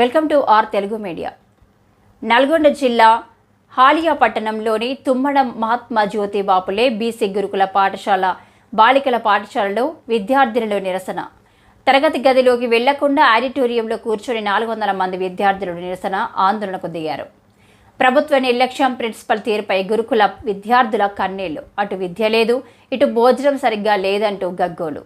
Welcome to our Telugu media. Nalgonda జిల్లా హాలియా పట్టణంలోని తుమ్మడం మహాత్మా జ్యోతి Baphule BC గురుకుల పాఠశాల బాలికల పాఠశాలలో విద్యార్థినుల నిరసన. తరగతి గదిలోకి వెళ్లకుండా ఆడిటోరియంలో కూర్చొని 400 మంది విద్యార్థులు నిరసన ఆందోళనకు దిగారు. ప్రభుత్వ నిర్లక్ష్యం, ప్రిన్సిపల్ తీరుపై గురుకుల విద్యార్థుల కన్నీళ్లు. అటు విద్య లేదు, ఇటు భోజనం సరిగ్గా లేదంటూ గగ్గోలు.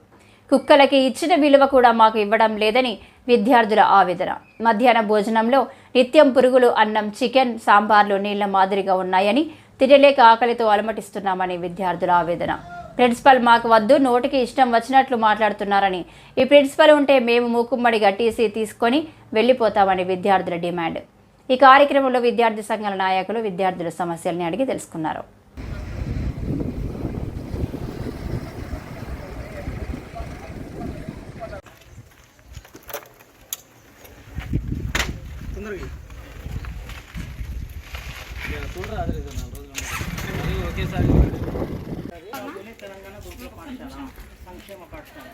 కుక్కలకి ఇచ్చిన విలువ కూడా మాకు ఇవ్వడం లేదని విద్యార్థుల ఆవేదన. మధ్యాహ్న భోజనంలో నిత్యం పురుగులు, అన్నం, చికెన్, సాంబార్లు నీళ్ల మాదిరిగా ఉన్నాయని, తినలేక ఆకలితో అలమటిస్తున్నామని విద్యార్థుల ఆవేదన. ప్రిన్సిపల్ మాకు వద్దు, నోటికి ఇష్టం వచ్చినట్లు మాట్లాడుతున్నారని, ఈ ప్రిన్సిపల్ ఉంటే మేము మూకుమ్మడిగా టీసీ తీసుకొని వెళ్లిపోతామని విద్యార్థుల డిమాండ్. ఈ కార్యక్రమంలో విద్యార్థి సంఘాల నాయకులు విద్యార్థుల సమస్యల్ని అడిగి తెలుసుకున్నారు. తెలంగాణ గురుకుల పాఠశాల సంక్షేమ పాఠశాల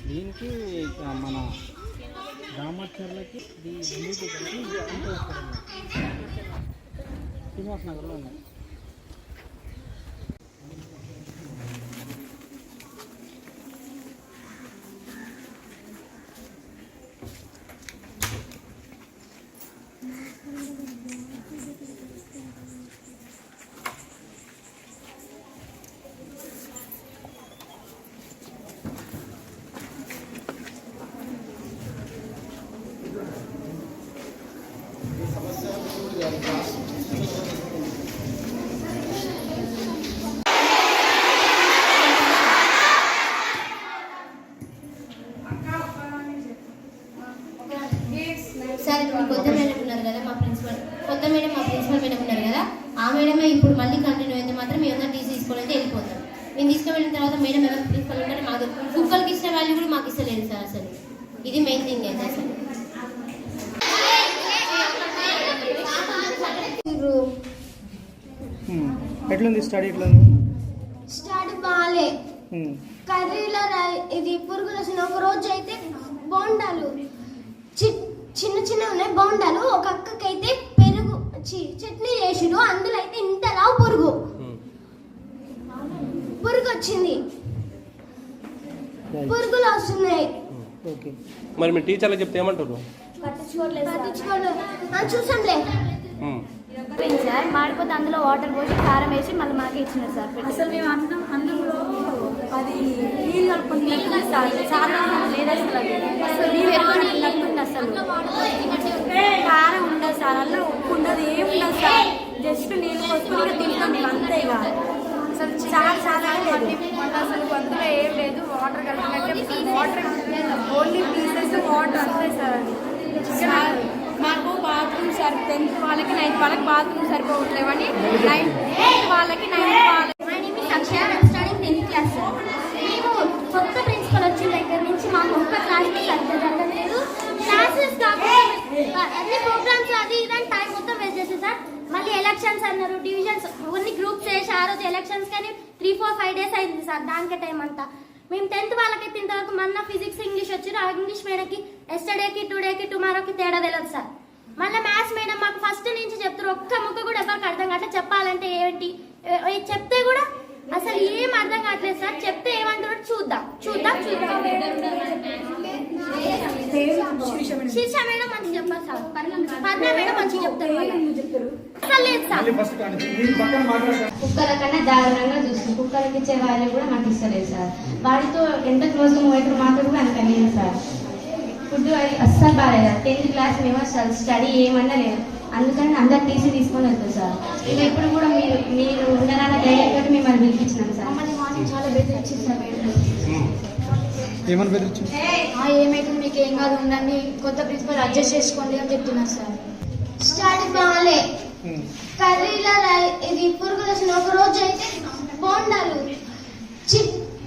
దీనికి మన రామచర్లకి శ్రీనివాస్ నగర్లో ఉన్నాయి. సార్ ఇప్పుడు కొత్త మేడం ఉన్నారు కదా, మా ప్రిన్సిపల్ మేడం ఉన్నారు కదా, ఆ మేడమే ఇప్పుడు మళ్ళీ కంటిన్యూ అయితే మాత్రం మేము టీసీ తీసుకొని అయితే వెళ్ళిపోతాం. మేము తీసుకువెళ్ళిన తర్వాత మేడం ఎవరు ప్రిన్సిపల్ ఉంటారు, మాకు కుక్కలకి ఇచ్చిన వాల్యూ కూడా మాకు ఇస్తలేదు సార్. అసలు ఇది మెయిన్ థింగ్ అయితే అసలు. ఎట్లుంది స్టడీ? స్టడీ బాగాలే. కర్రీలో ఇది పురుగులు వచ్చిన ఒక రోజు అయితే బోండాలు చిన్న చిన్న ఉన్నాయి బోండాలు, ఒక అక్కకైతే పెరుగు చట్నీ చేసిడు, అందులో అయితే ఇంతలా పురుగు వచ్చింది, పురుగులు వస్తున్నాయి. మరి మీ టీచర్లకు చెప్తే ఏమంటారు? చూసాంలే సార్, మాడిపోతే అందులో వాటర్ పోసి కారం వేసి మళ్ళీ మాకే ఇచ్చినారు సార్. అసలు మేము అందులో అది నీళ్ళు కలుపుకుంది సార్, చాలా లేదు అసలు నీళ్ళు కలుపుతుంది. అసలు కారం ఉండదు సార్, అందులో ఉప్పు ఉండదు, ఏం ఉండదు సార్. జస్ట్ నీళ్ళు పోసుకుని తింటాం మేము అంతే. అసలు చాలా లేదు అసలు, అందులో ఏం లేదు. వాటర్ కలిపినట్టే వాటర్, ఓన్లీ పీసెస్ వాటర్ అంతే సార్. మాకు బాత్రూమ్ సార్ 10th వాళ్ళకి 9th వాళ్ళకి బాత్రూమ్ సరిపోవట్లేవని 9th వాళ్ళకి 9th వాళ్ళకి. మేము కొత్త ప్రిన్సిపల్ వచ్చిన దగ్గర నుంచి మాకు ఒక్క క్లాస్ సరిగ్గా జరగలేదు. క్లాసెస్ కాకుండా అన్ని ప్రోగ్రామ్స్ అది ఇదని టైం మొత్తం వేస్ట్ చేసేది సార్. మళ్ళీ ఎలక్షన్స్ అన్నారు, డివిజన్స్ కొన్ని గ్రూప్స్ వేసి ఆ రోజు ఎలక్షన్స్ కానీ 3-4-5 days అయింది సార్. దానికే టైం అంతా. మేము 10th వాళ్ళకైతే ఇంతవరకు మొన్న ఫిజిక్స్, ఇంగ్లీష్ వచ్చారు. ఆ ఇంగ్లీష్ మేడంకి ఎస్టర్డేకి, టుడేకి, టుమారోకి తేడా తెలియదు సార్. మళ్ళీ మ్యాథ్స్ మేడం మాకు ఫస్ట్ నుంచి చెప్తారు, ఒక్క ముక్క కూడా ఎవరికి అర్థం కావట్లేదు. చెప్పాలంటే ఏంటి చెప్తే కూడా అసలు ఏం అర్థం కావట్లేదు సార్. చెప్తే ఏమంటారు చూద్దాం. శీర్ష మేడం మంచిగా చెప్పారు సార్, పద్మ మేడం మంచిగా చెప్తారు. అసలు లేదు సార్. కుక్కల కన్నా దారుణంగా చూస్తుంది. కుక్కలకి ఇచ్చే వాళ్ళు కూడా మాకు ఇస్తలేదు సార్. వాడితో ఎంత క్లోజ్గా మూవ్ అయితే మాకు కూడా అనకలేదు సార్. ఫుడ్ అస్సలు బాగాలేదు. 10th క్లాస్ మేము అసలు స్టడీ ఏమన్నా లేదు. అందుకని అందరు టీసీ తీసుకొని వెళ్తాం సార్. ఇది ఇప్పుడు కూడా మీరు ఉండరాన్న ధైర్యం తోటి మిమ్మల్ని పిలిపించినాం సార్. మమ్మల్ని మార్నింగ్ చాలా బెదిరించింది సార్. ఏమైతే మీకు ఏం కాదు, ఉండండి, కొత్త ప్రిన్సిపల్ అడ్జస్ట్ చేసుకోండి అని చెప్తున్నారు సార్. స్టడీ బాగాలే. కర్రీలో ఇది పురుగులు వచ్చిన ఒక రోజు అయితే బోండాలు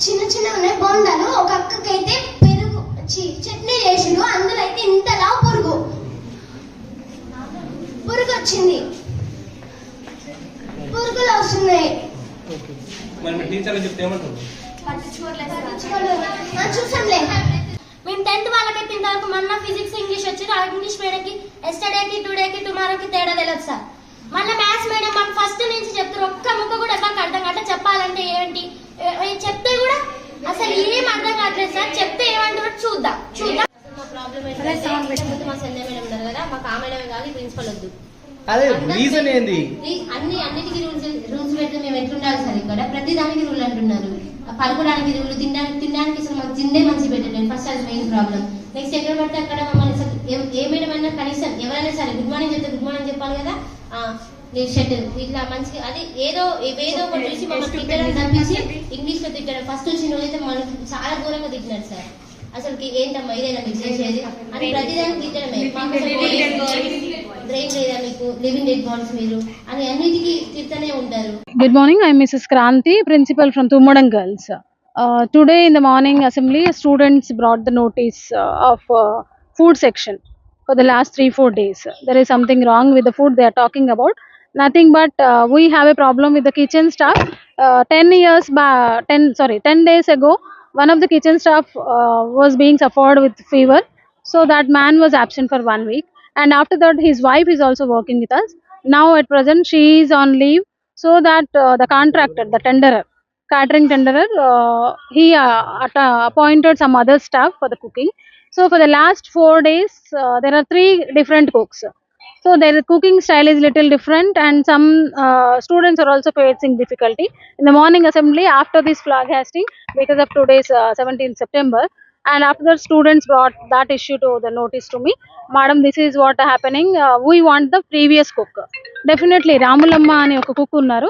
చిన్న చిన్న ఉన్నాయి బోండాలు, ఒక అక్కకైతే పెరుగు చట్నీ చేసిడు, అందులో అయితే ఇంతలా పురుగు వచ్చింది, పురుగులు వస్తున్నాయి. మరి మీ టీచర్లకు చెప్తే ఏమంటారు? చూసాంలే. మేము 10th వాళ్ళకైతే ఇంతవరకు మొన్న ఫిజిక్స్ ఇంగ్లీష్ వచ్చింది. ఆ ఇంగ్లీష్ మేడంకి ఎస్టర్డేకి టుడేకి టుమారోకి తేడా తెలియదు సార్. మళ్ళీ మ్యాథ్స్ మేడం మాకు ఫస్ట్ నుంచి చెప్తారు, ఒక్క ముక్క కూడా ఎవరికి అర్థం కావట్లేదు. చెప్పాలంటే ఏంటి చెప్తే కూడా అసలు ఏం అర్థం కావట్లేదు సార్. చెప్తే ఏమంటారో చూద్దాం. మా ప్రాబ్లం ఏంటంటే మా సంధ్య మేడం ఉన్నారు కదా, మాకు ఆ మేడమే కాదు ప్రిన్సిపల్ వద్దు. అదే రీజన్ ఏంది? అన్నిటికీ రూల్స్ పెడితే మేము ఎట్లుండాలి సార్? ఇక్కడ ప్రతి దానికి రూల్ అంటున్నారు. పడుకోవడానికి రూల్, తినడానికి అసలు మాకు తిండే మంచి పెట్టలేదు. ఫస్ట్ అది మెయిన్ ప్రాబ్లం. నెక్స్ట్ ఎక్కడ పడితే అక్కడ మమ్మల్ని అసలు ఏ మేడం అయినా కనీసం ఎవరైనా సరే గుడ్ మార్నింగ్ చెప్తే గుడ్ మార్నింగ్ చెప్పాలి కదా. షటిల్ ఇట్లా మంచిగా అది ఏదో ఒకటి చూసి మమ్మల్ని తిట్టడం తప్పించి ఇంగ్లీష్ లో తిట్టడం. ఫస్ట్ వచ్చిన రోజైతే మనకి చాలా ఘోరంగా తిట్టినారు సార్. అసలు ఏంటమ్మా ఇదేనా మీకు చేసేది అని ప్రతిదానికి తిట్టడమే. బ్రెయిన్ లేదా మీకు, లివింగ్ డెడ్ బాడీస్ మీరు అని అన్నిటికీ తిట్టనే ఉంటారు. Good morning. I am Mrs. Kranti, principal from Tummadam Girls. Today in the morning assembly, students brought the notice of food section for the last 3-4 days. There is something wrong with the food they are talking about. Nothing but we have a problem with the kitchen staff. 10 days ago, one of the kitchen staff was being suffered with fever. So that man was absent for 1 week. And after that, his wife is also working with us. Now at present, she is on leave. So that the contractor, the tenderer, catering tenderer, he appointed some other staff for the cooking. So for the last 4 days, there are 3 different cooks. So their cooking style is little different, and some students are also facing difficulty. In the morning assembly, after this flag hosting, because of today's 17th September, and after that, students brought that issue to the notice to me. Madam, this is what happening. We want the previous cook. Definitely, Ramulamma అని ఒక cook ఉన్నారు.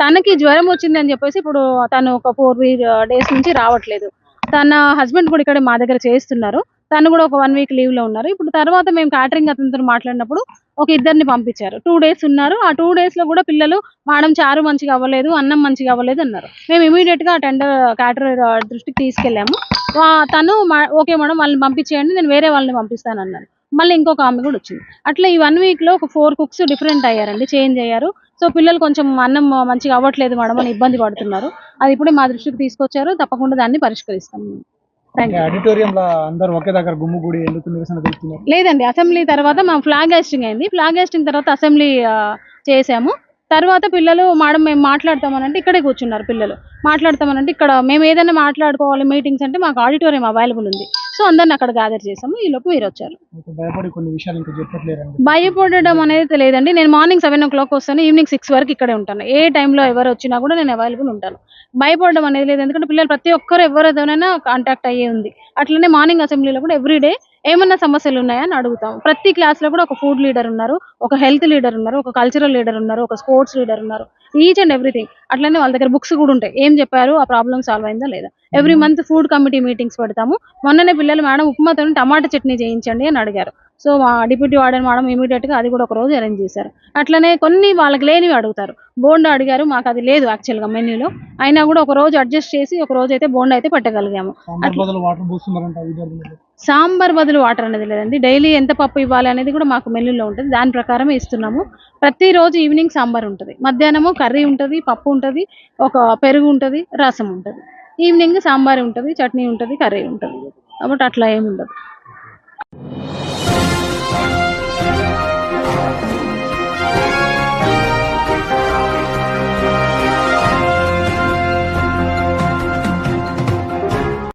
తనకి జ్వరం వచ్చింది అని చెప్పేసి ఇప్పుడు తను ఒక 4 days నుంచి రావట్లేదు. తన హస్బెండ్ కూడా ఇక్కడ మా దగ్గర చేస్తున్నారు. తను కూడా ఒక 1 week లీవ్ లో ఉన్నారు. ఇప్పుడు తర్వాత మేము క్యాటరింగ్ అతనితో మాట్లాడినప్పుడు ఒక 2 పంపించారు. 2 days ఉన్నారు. ఆ 2 days లో కూడా పిల్లలు మేడం చారు మంచిగా అవ్వలేదు, అన్నం మంచిగా అవ్వలేదు అన్నారు. మేము ఇమీడియట్ గా క్యాటరర్ దృష్టికి తీసుకెళ్ళాము. తను ఓకే మేడం వాళ్ళని పంపించేయండి, నేను వేరే వాళ్ళని పంపిస్తాను అన్నారు. మళ్ళీ ఇంకొక ఆమె కూడా వచ్చింది. అట్లా ఈ 1 week లో ఒక 4 cooks డిఫరెంట్ అయ్యారండి, చేంజ్ అయ్యారు. సో పిల్లలు కొంచెం అన్నం మంచిగా అవ్వట్లేదు మేడం అని ఇబ్బంది పడుతున్నారు. అది ఇప్పుడే మా దృష్టికి తీసుకొచ్చారు. తప్పకుండా దాన్ని పరిష్కరిస్తాం. ఆడిటోరియం లో అందరూ ఒకే దగ్గర గుమ్ముగూడి ఎందుకు నిరసన తెలుపుతున్నారు? లేదండి, అసెంబ్లీ తర్వాత మా ఫ్లాగ్ హాస్టింగ్ అయింది. ఫ్లాగ్ హాస్టింగ్ తర్వాత అసెంబ్లీ చేసాము. తర్వాత పిల్లలు మేడం మేము మాట్లాడతామనంటే ఇక్కడే కూర్చున్నారు. పిల్లలు మాట్లాడతామనంటే ఇక్కడ మేము ఏదైనా మాట్లాడుకోవాలి మీటింగ్స్ అంటే మాకు ఆడిటోరియం అవైలబుల్ ఉంది. సో అందరిని అక్కడ గ్యాదర్ చేసాము. ఈ లోపు మీరు వచ్చారు. భయపడి కొన్ని విషయాలు ఇంకా చెప్పట్లేరండి? భయపడడం అనేది లేదండి. నేను మార్నింగ్ 7 o'clock వస్తాను, ఈవినింగ్ 6 వరకు ఇక్కడే ఉంటాను. ఏ టైంలో ఎవరు వచ్చినా కూడా నేను అవైలబుల్ ఉంటాను. భయపడడం అనేది లేదు, ఎందుకంటే పిల్లలు ప్రతి ఒక్కరు ఎవరితోనైనా కాంటాక్ట్ అయ్యే ఉంది. అట్లనే మార్నింగ్ అసెంబ్లీలో కూడా ఎవ్రీడే ఏమన్నా సమస్యలు ఉన్నాయని అడుగుతాం. ప్రతి క్లాస్ లో కూడా ఒక ఫుడ్ లీడర్ ఉన్నారు, ఒక హెల్త్ లీడర్ ఉన్నారు, ఒక కల్చరల్ లీడర్ ఉన్నారు, ఒక స్పోర్ట్స్ లీడర్ ఉన్నారు. Each and everything. అట్లనే వాళ్ళ దగ్గర బుక్స్ కూడా ఉంటాయి. ఏం చెప్పారు, ఆ ప్రాబ్లం సాల్వ్ అయిందా లేదా. Every month food committee meetings పెడతాము. మొన్ననే పిల్లలు మేడం ఉప్మాతో టమాటా చట్నీ చేయించండి అని అడిగారు. సో మా డిప్యూటీ వార్డెన్ మేడం ఇమీడియట్ గా అది కూడా ఒక రోజు అరేంజ్ చేశారు. అట్లనే కొన్ని వాళ్ళకి లేనివి అడుగుతారు. బోండా అడిగారు, మాకు అది లేదు యాక్చువల్ గా మెన్యూలో, అయినా కూడా ఒక రోజు అడ్జస్ట్ చేసి ఒక రోజు అయితే బోండా అయితే పెట్టగలిగాము. సాంబార్ బదులు వాటర్ అనేది లేదండి. డైలీ ఎంత పప్పు ఇవ్వాలి అనేది కూడా మాకు మెన్యూలో ఉంటుంది. దాని ప్రకారమే ఇస్తున్నాము. ప్రతిరోజు ఈవినింగ్ సాంబార్ ఉంటుంది, మధ్యాహ్నము కర్రీ ఉంటుంది, పప్పు ఉంటుంది, ఒక పెరుగు ఉంటుంది, రసం ఉంటుంది. ఈవినింగ్ సాంబార్ ఉంటుంది, చట్నీ ఉంటుంది, కర్రీ ఉంటుంది. కాబట్టి అట్లా ఏమి ఉండదు.